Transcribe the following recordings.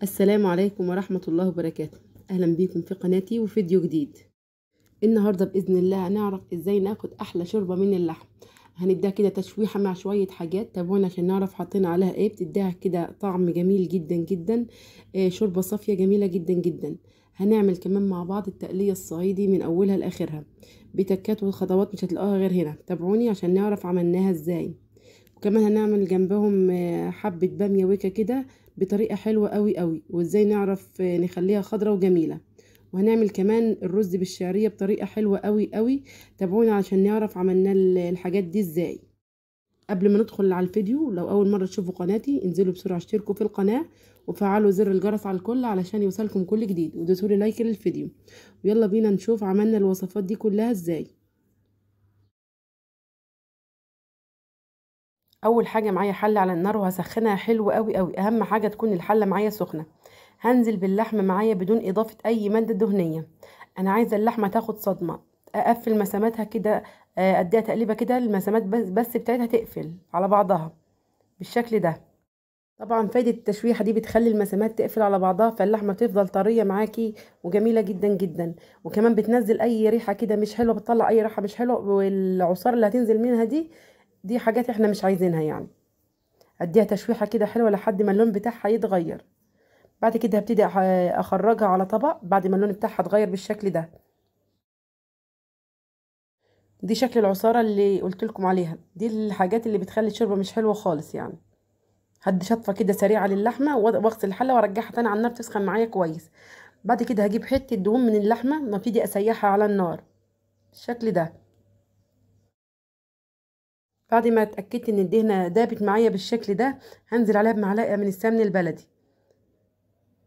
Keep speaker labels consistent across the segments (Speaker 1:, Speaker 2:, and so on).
Speaker 1: السلام عليكم ورحمة الله وبركاته. أهلا بيكم في قناتي وفيديو جديد. النهاردة بإذن الله هنعرف إزاي ناخد أحلى شوربة من اللحم. هنديها كده تشويحة مع شوية حاجات، تابعونا عشان نعرف حاطين عليها إيه. بتديها كده طعم جميل جدا جدا. شوربة صافية جميلة جدا جدا. هنعمل كمان مع بعض التقلية الصعيدي من أولها لآخرها بتكات وخطوات مش هتلاقوها غير هنا. تابعوني عشان نعرف عملناها إزاي. وكمان هنعمل جنبهم حبة بامية ويكا كده بطريقة حلوة قوي قوي، وازاي نعرف نخليها خضرة وجميلة. وهنعمل كمان الرز بالشعرية بطريقة حلوة قوي قوي. تابعونا عشان نعرف عملنا الحاجات دي ازاي. قبل ما ندخل على الفيديو، لو اول مرة تشوفوا قناتي انزلوا بسرعة اشتركوا في القناة وفعلوا زر الجرس على الكل علشان يوصلكم كل جديد، ودوسوا لي لايك للفيديو. ويلا بينا نشوف عملنا الوصفات دي كلها ازاي. اول حاجه معايا حله على النار وهسخنها حلو قوي قوي. اهم حاجه تكون الحله معايا سخنه. هنزل باللحمه معايا بدون اضافه اي ماده دهنيه. انا عايزه اللحمه تاخد صدمه. اقفل مساماتها كده، اديها تقليبه كده المسامات بس بتاعتها تقفل على بعضها بالشكل ده. طبعا فايده التشويحه دي بتخلي المسامات تقفل على بعضها، فاللحمه تفضل طريه معاكي وجميله جدا جدا. وكمان بتنزل اي ريحه كده مش حلوه، بتطلع اي ريحه مش حلوه، والعصاره اللي هتنزل منها دي حاجات احنا مش عايزينها يعني. اديها تشويحه كده حلوه لحد ما اللون بتاعها يتغير. بعد كده هبتدي اخرجها على طبق بعد ما اللون بتاعها اتغير بالشكل ده. دي شكل العصاره اللي قلت لكم عليها، دي الحاجات اللي بتخلي الشوربه مش حلوه خالص يعني. هدي شطفه كده سريعه للحمه واغسل الحله وارجعها تاني على النار تسخن معايا كويس. بعد كده هجيب حته دهون من اللحمه وابتدي اسيحها على النار بالشكل ده. بعد ما اتاكدت ان الدهنه دابت معايا بالشكل ده، هنزل عليها بمعلقه من السمن البلدي.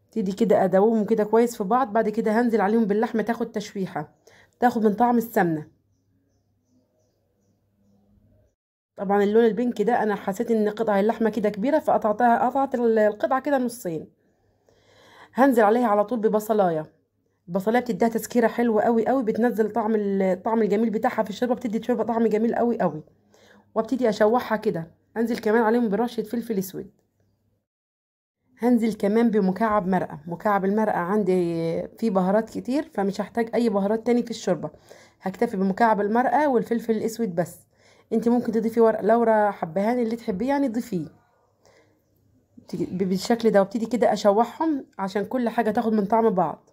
Speaker 1: ابتدي كده ادوبهم كده كويس في بعض. بعد كده هنزل عليهم باللحمه تاخد تشويحه، تاخد من طعم السمنه. طبعا اللون البينك ده انا حسيت ان قطع اللحمه كده كبيره قطعت القطعه كده نصين. هنزل عليها على طول ببصلايه. البصلايه بتديها تسكيره حلوه قوي قوي، بتنزل الطعم الجميل بتاعها في الشوربه، بتدي الشوربه طعم جميل قوي قوي. وابتدي اشوحها كده. انزل كمان عليهم برشه فلفل اسود. هنزل كمان بمكعب مرقه. مكعب المرقه عندي فيه بهارات كتير، فمش هحتاج اي بهارات تاني في الشوربه. هكتفي بمكعب المرقه والفلفل الاسود بس. انت ممكن تضيفي ورق لورا حبهان اللي تحبيه يعني ضيفيه بالشكل ده. وابتدي كده اشوحهم عشان كل حاجه تاخد من طعم بعض.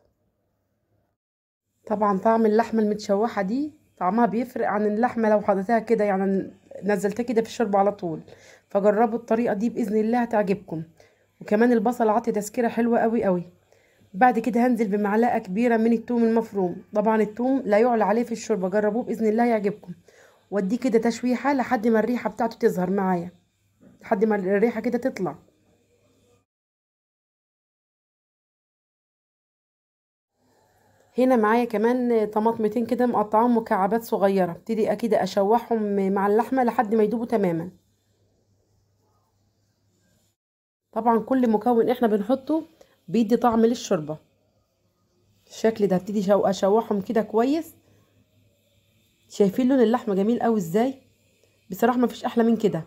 Speaker 1: طبعا طعم اللحمه المتشوحه دي طعمها بيفرق عن اللحمه لو حطيتها كده يعني نزلتها كده في الشوربه على طول. فجربوا الطريقه دي باذن الله هتعجبكم. وكمان البصل عطي تسكيره حلوه قوي قوي. بعد كده هنزل بمعلقه كبيره من الثوم المفروم. طبعا الثوم لا يعلى عليه في الشوربه، جربوه باذن الله يعجبكم. واديه كده تشويحه لحد ما الريحه بتاعته تظهر معايا، لحد ما الريحه كده تطلع. هنا معايا كمان طماطمتين كده مقطعاهم مكعبات صغيره. ابتدي اكيد اشوحهم مع اللحمه لحد ما يدوبوا تماما. طبعا كل مكون احنا بنحطه بيدي طعم للشوربه الشكل ده. ابتدي اشوحهم كده كويس. شايفين لون اللحمه جميل قوي ازاي؟ بصراحه ما فيش احلى من كده.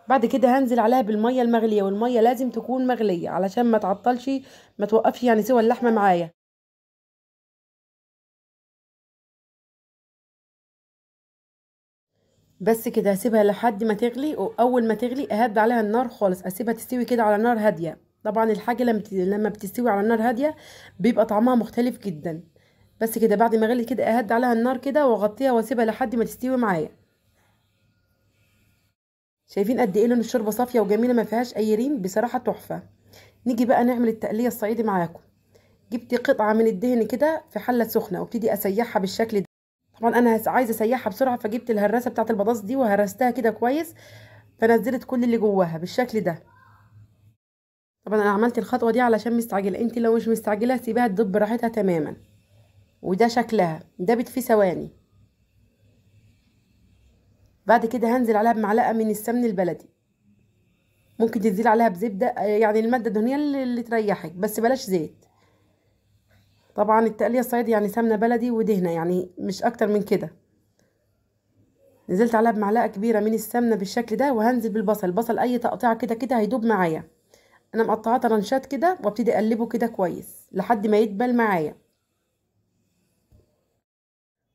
Speaker 1: بعد كده هنزل عليها بالميه المغليه، والميه لازم تكون مغليه علشان ما تعطلش، ما توقفش يعني سوى اللحمه معايا. بس كده هسيبها لحد ما تغلي، واول ما تغلي اهدي عليها النار خالص، اسيبها تستوي كده على نار هاديه. طبعا الحاجه لما بتستوي على نار هاديه بيبقى طعمها مختلف جدا. بس كده بعد ما غليت كده اهدي عليها النار كده واغطيها واسيبها لحد ما تستوي معايا. شايفين قد ايه لون الشوربه صافيه وجميله ما فيهاش اي ريم، بصراحه تحفه. نيجي بقى نعمل التقليه الصعيدي معاكم. جبت قطعه من الدهن كده في حله سخنه وابتدي اسيحها بالشكل ده. طبعا انا عايزه اسيحها بسرعه، فجبت الهراسه بتاعه البطاطس دي وهرستها كده كويس، فنزلت كل اللي جواها بالشكل ده. طبعا انا عملت الخطوه دي علشان مستعجله، انت لو مش مستعجله سيبها تدب براحتها تماما. وده شكلها دابت في ثواني. بعد كده هنزل عليها بمعلقه من السمن البلدي. ممكن تنزلي عليها بزبده، يعني الماده الدهنيه اللي تريحك، بس بلاش زيت. طبعا التقليه الصعيدي يعني سمنه بلدي ودهنه، يعني مش اكتر من كده. نزلت عليها بمعلقه كبيره من السمنه بالشكل ده. وهنزل بالبصل. البصل اي تقطيعه كده كده هيدوب معايا. انا مقطعاه طرنشات كده وابتدي اقلبه كده كويس لحد ما يدبل معايا.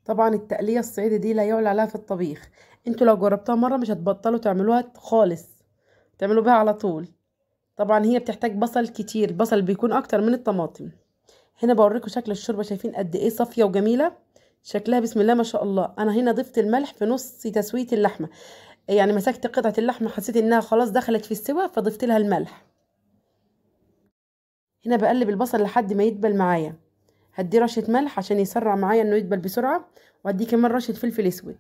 Speaker 1: طبعا التقليه الصعيدي دي لا يعلى عليها في الطبيخ. انتوا لو جربتوها مره مش هتبطلوا تعملوها خالص، تعملوا بيها على طول. طبعا هي بتحتاج بصل كتير، البصل بيكون اكتر من الطماطم. هنا بوريكم شكل الشوربه، شايفين قد ايه صافيه وجميله شكلها بسم الله ما شاء الله. انا هنا ضفت الملح في نص تسويه اللحمه، يعني مسكت قطعه اللحمه حسيت انها خلاص دخلت في السوا فضفت لها الملح. هنا بقلب البصل لحد ما يدبل معايا، هدي رشه ملح عشان يسرع معايا انه يدبل بسرعه، وادي كمان رشه فلفل اسود،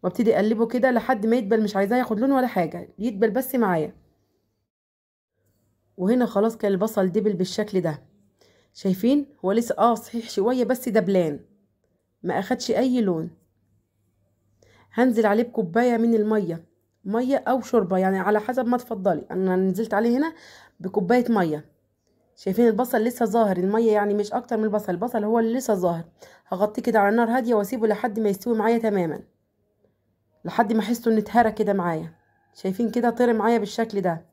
Speaker 1: وابتدي اقلبه كده لحد ما يدبل. مش عايزاه ياخد لون ولا حاجه، يدبل بس معايا. وهنا خلاص كان البصل دبل بالشكل ده، شايفين هو لسه صحيح شويه بس دبلان، ما اخدش اي لون. هنزل عليه بكوبايه من الميه، ميه او شوربه يعني على حسب ما تفضلي. انا نزلت عليه هنا بكوبايه ميه. شايفين البصل لسه ظاهر، الميه يعني مش اكتر من البصل، البصل هو اللي لسه ظاهر. هغطيه كده على نار هاديه واسيبه لحد ما يستوي معايا تماما، لحد ما احسه انه اتهرى كده معايا. شايفين كده طير معايا بالشكل ده،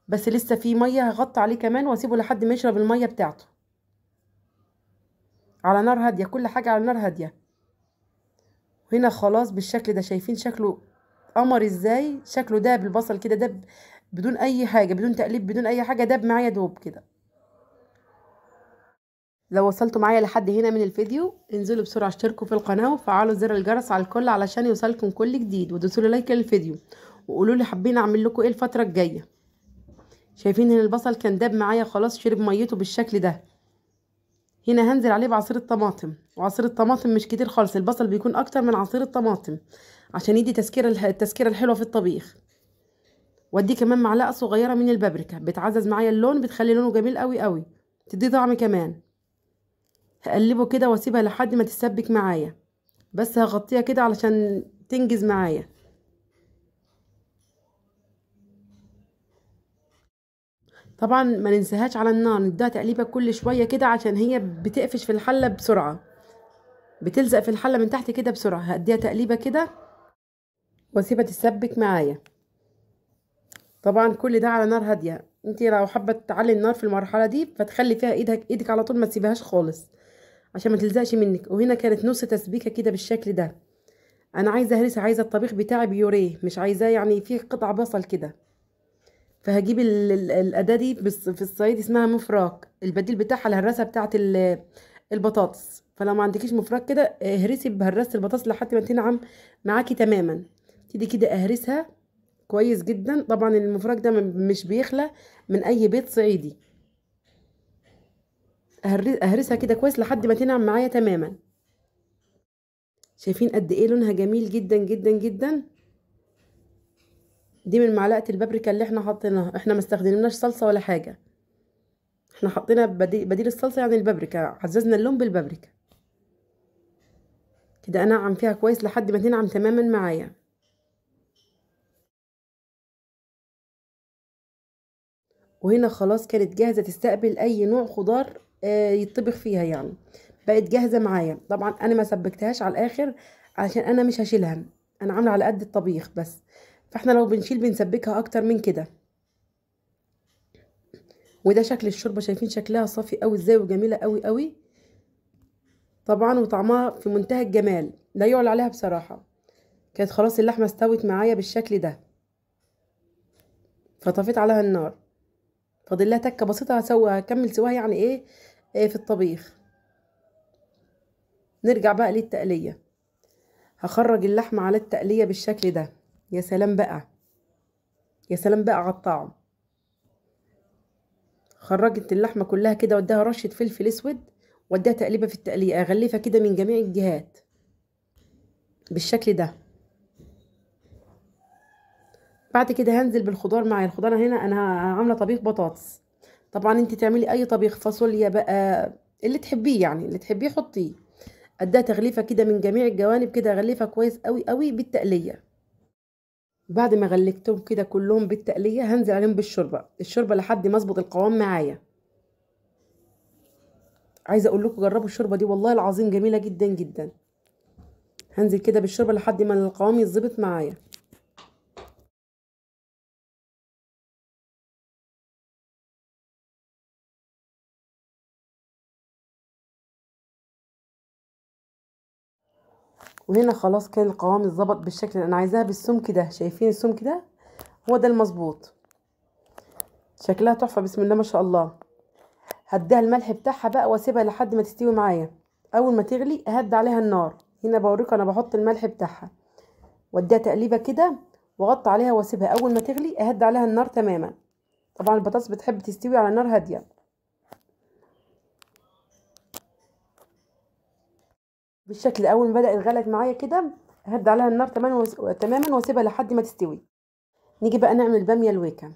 Speaker 1: بس لسه في ميه. هغطي عليه كمان واسيبه لحد ما يشرب الميه بتاعته على نار هاديه، كل حاجه على نار هاديه. هنا خلاص بالشكل ده، شايفين شكله قمر ازاي، شكله داب البصل كده داب بدون اي حاجه، بدون تقليب بدون اي حاجه، داب معايا دوب كده. لو وصلتوا معايا لحد هنا من الفيديو انزلوا بسرعه اشتركوا في القناه وفعلوا زر الجرس على الكل علشان يوصلكم كل جديد، ودوسوا لي لايك للفيديو وقولوا لي حابين اعمل لكم ايه الفتره الجايه. شايفين ان البصل كان داب معايا خلاص، شرب ميته بالشكل ده. هنا هنزل عليه بعصير الطماطم، وعصير الطماطم مش كتير خالص، البصل بيكون اكتر من عصير الطماطم عشان يدي التسكيره الحلوه في الطبيخ. وادي كمان معلقه صغيره من البابريكا، بتعزز معايا اللون، بتخلي لونه جميل قوي قوي، تدي طعم كمان. هقلبه كده واسيبها لحد ما تتسبك معايا، بس هغطيها كده علشان تنجز معايا. طبعا ما ننساهاش على النار، نديها تقليبه كل شويه كده عشان هي بتقفش في الحله بسرعه، بتلزق في الحله من تحت كده بسرعه. هديها تقليبه كده واسيبها تتسبك معايا. طبعا كل ده على نار هاديه. انت لو حابه تعلي النار في المرحله دي فتخلي فيها ايدك على طول، ما تسيبهاش خالص عشان ما تلزقش منك. وهنا كانت نص تسبيكه كده بالشكل ده. انا عايزه هرسه، عايزه الطبيخ بتاعي بيوريه، مش عايزاه يعني فيه قطع بصل كده. فهجيب الاداه دي في الصعيد اسمها مفراك، البديل بتاعها الهراسه بتاعه البطاطس. فلو ما عندكيش مفراك كده اهرسي بهراسه البطاطس لحد ما تنعم معاكي تماما. تيجي كده اهرسها كويس جدا. طبعا المفراك ده مش بيخلى من اي بيت صعيدي. اهرسها كده كويس لحد ما تنعم معايا تماما. شايفين قد ايه لونها جميل جدا جدا جدا. دي من معلقه البابريكا اللي احنا حاطينها، احنا ما استخدمناش صلصه ولا حاجه، احنا حطينا بديل الصلصه يعني البابريكا، عززنا اللون بالبابريكا كده. انعم فيها كويس لحد ما تنعم تماما معايا. وهنا خلاص كانت جاهزه تستقبل اي نوع خضار يطبخ فيها يعني. بقت جاهزه معايا. طبعا انا ما سبكتهاش على الاخر عشان انا مش هشيلها، انا عامله على قد الطبيخ بس. فاحنا لو بنشيل بنسبكها اكتر من كده. وده شكل الشوربه، شايفين شكلها صافي قوي ازاي وجميله قوي قوي. طبعا وطعمها في منتهى الجمال، لا يعلى عليها بصراحه. كانت خلاص اللحمه استوت معايا بالشكل ده، فطفيت عليها النار. فاضل لها تكه بسيطه هكمل سواها يعني إيه في الطبيخ. نرجع بقى للتقليه. هخرج اللحمه على التقليه بالشكل ده. يا سلام بقى، يا سلام بقى على الطعم. خرجت اللحمه كلها كده واديها رشه فلفل اسود، واديها تقليبه في التقليه، اغلفها كده من جميع الجهات بالشكل ده. بعد كده هنزل بالخضار معايا. الخضار هنا انا عامله طبيخ بطاطس. طبعا انت تعملي اي طبيخ، فاصوليا بقى اللي تحبيه يعني، اللي تحبيه حطيه. اديها تغليفه كده من جميع الجوانب كده، اغلفها كويس قوي قوي بالتقليه. بعد ما غلفتهم كده كلهم بالتقليه هنزل عليهم بالشوربه، الشوربه لحد ما اظبط القوام معايا. عايزه اقول لكم جربوا الشوربه دي والله العظيم جميله جدا جدا. هنزل كده بالشوربه لحد ما القوام يتظبط معايا. وهنا خلاص كان القوام اتظبط بالشكل اللي انا عايزاها بالسمك ده. شايفين السمك ده؟ هو ده المظبوط. شكلها تحفه بسم الله ما شاء الله. هديها الملح بتاعها بقى واسيبها لحد ما تستوي معايا. اول ما تغلي اهدي عليها النار. هنا بوريكم انا بحط الملح بتاعها واديها تقليبه كده واغطي عليها واسيبها. اول ما تغلي اهدي عليها النار تماما. طبعا البطاطس بتحب تستوي على نار هاديه. بالشكل اول ما بدات غلت معايا كده اهدي عليها النار تماما واسيبها لحد ما تستوي. نيجي بقى نعمل باميه الويكا.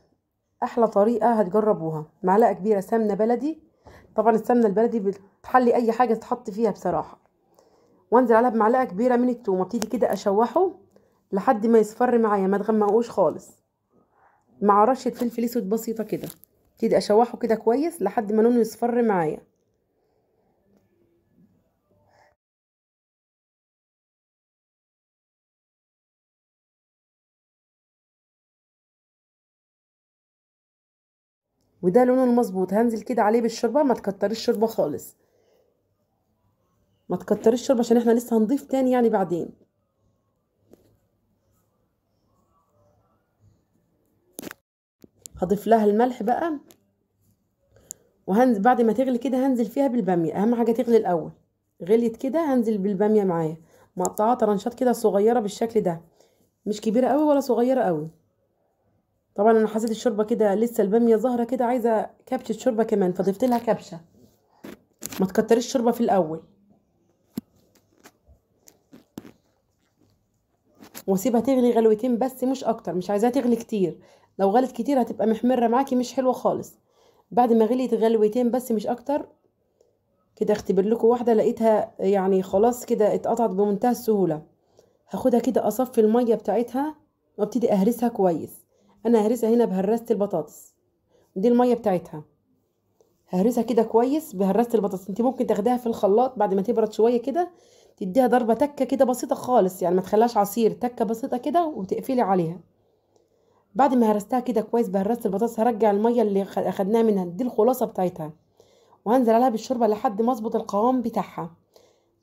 Speaker 1: احلى طريقه هتجربوها. معلقه كبيره سمنه بلدي. طبعا السمنه البلدي بتحلي اي حاجه تتحط فيها بصراحه. وانزل عليها بمعلقه كبيره من الثوم وابتدي كده اشوحه لحد ما يصفر معايا، ما تغمقوش خالص، مع رشه فلفل اسود بسيطه كده. ابتدي اشوحه كده كويس لحد ما لونه يصفر معايا. وده لونه المظبوط. هنزل كده عليه بالشوربه. ما تكتريش الشوربه خالص، ما تكتريش الشوربه عشان احنا لسه هنضيف تاني يعني بعدين. هضيف لها الملح بقى. وهنزل بعد ما تغلي كده هنزل فيها بالباميه. اهم حاجه تغلي الاول. غليت كده هنزل بالباميه معايا، مقطعه طرنشات كده صغيره بالشكل ده، مش كبيره قوي ولا صغيره قوي. طبعا انا حسيت الشوربه كده لسه الباميه ظاهره كده، عايزه كبشه شوربه كمان فضفت لها كبشه. ما تكتريش الشوربه في الاول واسيبها تغلي غلوتين بس مش اكتر. مش عايزاها تغلي كتير. لو غلت كتير هتبقى محمره معاكي مش حلوه خالص. بعد ما غليت غلوتين بس مش اكتر كده. اختبر لكم واحده لقيتها يعني خلاص كده اتقطعت بمنتهى السهوله. هاخدها كده اصفي الميه بتاعتها وابتدي اهرسها كويس. انا ههرسها هنا بهرسه البطاطس. دي الميه بتاعتها. ههرسها كده كويس بهرسه البطاطس. انت ممكن تاخديها في الخلاط بعد ما تبرد شويه كده، تديها ضربه تكه كده بسيطه خالص، يعني ما تخليهاش عصير، تكه بسيطه كده وتقفلي عليها. بعد ما هرستها كده كويس بهرسه البطاطس هرجع الميه اللي اخدناها منها. دي الخلاصه بتاعتها. وهنزل عليها بالشوربه لحد ما اظبط القوام بتاعها.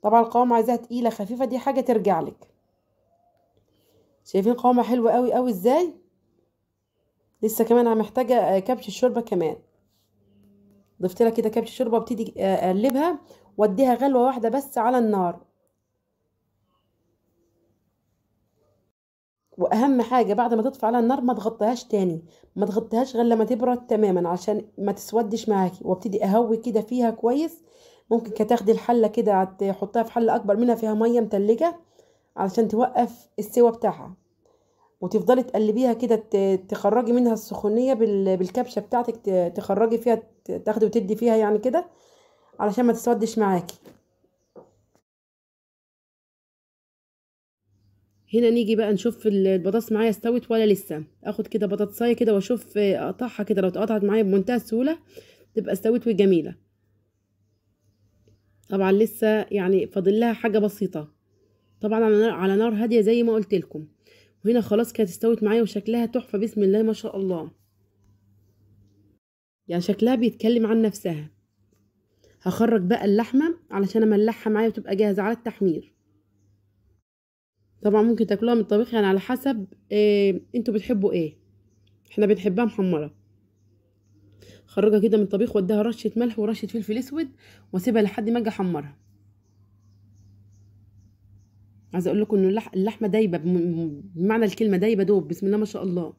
Speaker 1: طبعا القوام عايزاها تقيله خفيفه دي حاجه ترجع لك. شايفين قوامها حلو قوي قوي ازاي؟ لسه كمان انا محتاجه كبش الشوربه كمان. ضفت لها كده كبش شوربه وابتدي اقلبها واديها غلوه واحده بس على النار. واهم حاجه بعد ما تطفي على النار ما تغطيهاش تاني. ما تغطيهاش غير لما تبرد تماما عشان ما تسودش معاكي. وابتدي اهوي كده فيها كويس. ممكن تاخدي الحله كده تحطها في حله اكبر منها فيها ميه متلجه علشان توقف السوا بتاعها. وتفضلي تقلبيها كده تخرجي منها السخونيه بالكبشه بتاعتك. تخرجي فيها تاخدي وتدي فيها يعني كده علشان ما تسودش معاكي. هنا نيجي بقى نشوف البطاطس معايا استوت ولا لسه. اخد كده بطاطسايه كده واشوف اقطعها كده. لو اتقطعت معايا بمنتهى السهوله تبقى استوت وجميله. طبعا لسه يعني فاضل لها حاجه بسيطه. طبعا على نار هاديه زي ما قلت لكم. وهنا خلاص كانت استوت معايا وشكلها تحفه بسم الله ما شاء الله. يعني شكلها بيتكلم عن نفسها. هخرج بقى اللحمه علشان املحها معايا وتبقى جاهزه على التحمير. طبعا ممكن تاكلوها من الطبيخ يعني على حسب انتوا بتحبوا ايه. احنا بنحبها محمره. خرجها كده من الطبيخ واديها رشه ملح ورشه فلفل اسود واسيبها لحد ما اجي احمرها. عايزه اقول لكم ان اللحمه دايبه بمعنى الكلمه دايبه دوب بسم الله ما شاء الله.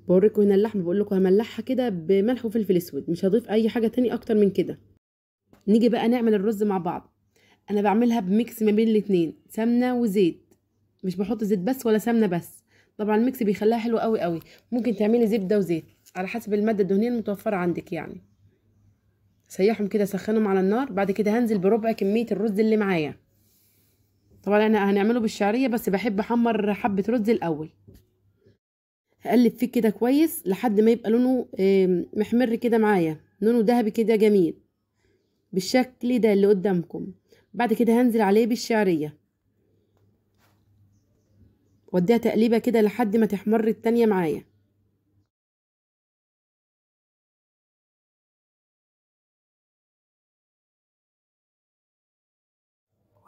Speaker 1: بوريكم هنا اللحمه بقول لكم هملحها كده بملح وفلفل اسود. مش هضيف اي حاجه تاني اكتر من كده. نيجي بقى نعمل الرز مع بعض. انا بعملها بميكس ما بين الاتنين سمنه وزيت. مش بحط زيت بس ولا سمنه بس. طبعا الميكس بيخليها حلوه قوي قوي. ممكن تعملي زبده وزيت على حسب الماده الدهنيه المتوفره عندك يعني. سيحهم كده سخنهم على النار. بعد كده هنزل بربع كميه الرز اللي معايا. طبعا انا هنعمله بالشعريه بس بحب احمر حبه رز الاول. هقلب فيه كده كويس لحد ما يبقى لونه محمر كده معايا. لونه ذهبي كده جميل بالشكل ده اللي قدامكم. بعد كده هنزل عليه بالشعريه. واديها تقليبه كده لحد ما تحمر التانية معايا.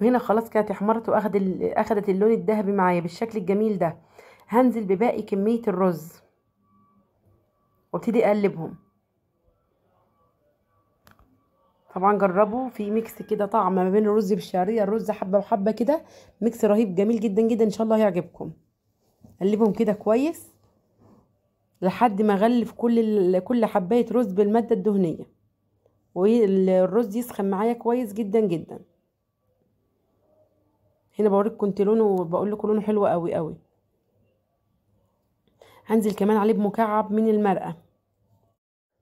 Speaker 1: وهنا خلاص كانت احمرت اخدت اللون الذهبي معايا بالشكل الجميل ده. هنزل بباقي كميه الرز وابتدي اقلبهم. طبعا جربوا في ميكس كده طعم ما بين الرز بالشعريه، الرز حبه وحبه كده، ميكس رهيب جميل جدا جدا، ان شاء الله هيعجبكم. قلبهم كده كويس لحد ما اغلف كل حبايه رز بالماده الدهنيه، والرز يسخن معايا كويس جدا جدا. هنا بوريكم كنت لونه، وبقول لكم لونه حلو قوي قوي. هنزل كمان عليه بمكعب من المرقه،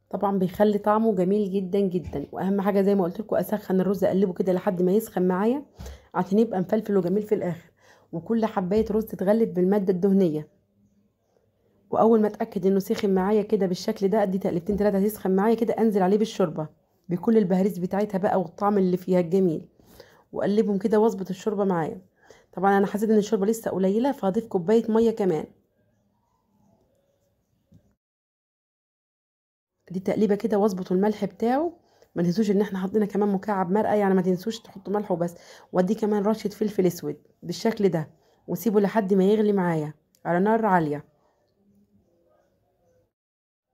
Speaker 1: طبعا بيخلي طعمه جميل جدا جدا. واهم حاجه زي ما قلت لكم اسخن الرز، اقلبه كده لحد ما يسخن معايا عشان يبقى مفلفل وجميل في الاخر. وكل حبايه رز تتغلف بالماده الدهنيه. واول ما اتاكد انه سخن معايا كده بالشكل ده، ادي تقلبتين 3 يسخن معايا كده، انزل عليه بالشوربه بكل البهاريز بتاعتها بقى والطعم اللي فيها الجميل، واقلبهم كده واظبط الشوربه معايا. طبعا انا حسيت ان الشوربه لسه قليله، فهضيف كوبايه ميه كمان. دي تقليبه كده واظبط الملح بتاعه. ما تنسوش ان احنا حطينا كمان مكعب مرقه، يعني ما تنسوش تحطوا ملح وبس. وادي كمان رشه فلفل اسود بالشكل ده، وسيبه لحد ما يغلي معايا على نار عاليه.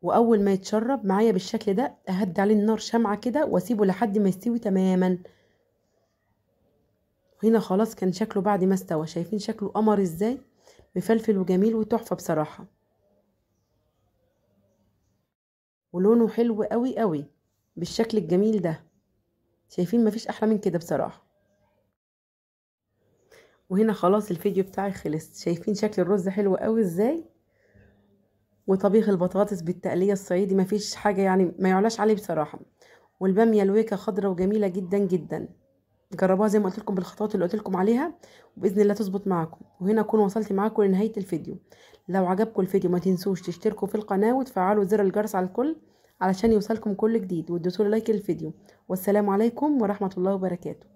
Speaker 1: واول ما يتشرب معايا بالشكل ده، اهدي عليه النار شمعه كده واسيبه لحد ما يستوي تماما. هنا خلاص كان شكله بعد ما استوى، شايفين شكله قمر ازاي، مفلفل وجميل وتحفه بصراحه، ولونه حلو قوي قوي بالشكل الجميل ده. شايفين مفيش احلى من كده بصراحه. وهنا خلاص الفيديو بتاعي خلص. شايفين شكل الرز حلو قوي ازاي، وطبيخ البطاطس بالتقليه الصعيدي مفيش حاجه يعني ما يعلاش عليه بصراحه. والباميه الويكه خضره وجميله جدا جدا. جربوها زي ما قلت لكم بالخطوات اللي قلت لكم عليها، وباذن الله تظبط معاكم. وهنا اكون وصلت معاكم لنهايه الفيديو. لو عجبكم الفيديو ما تنسوش تشتركوا في القناه وتفعلوا زر الجرس على الكل علشان يوصلكم كل جديد، وتدوسوا لايك للفيديو. والسلام عليكم ورحمه الله وبركاته.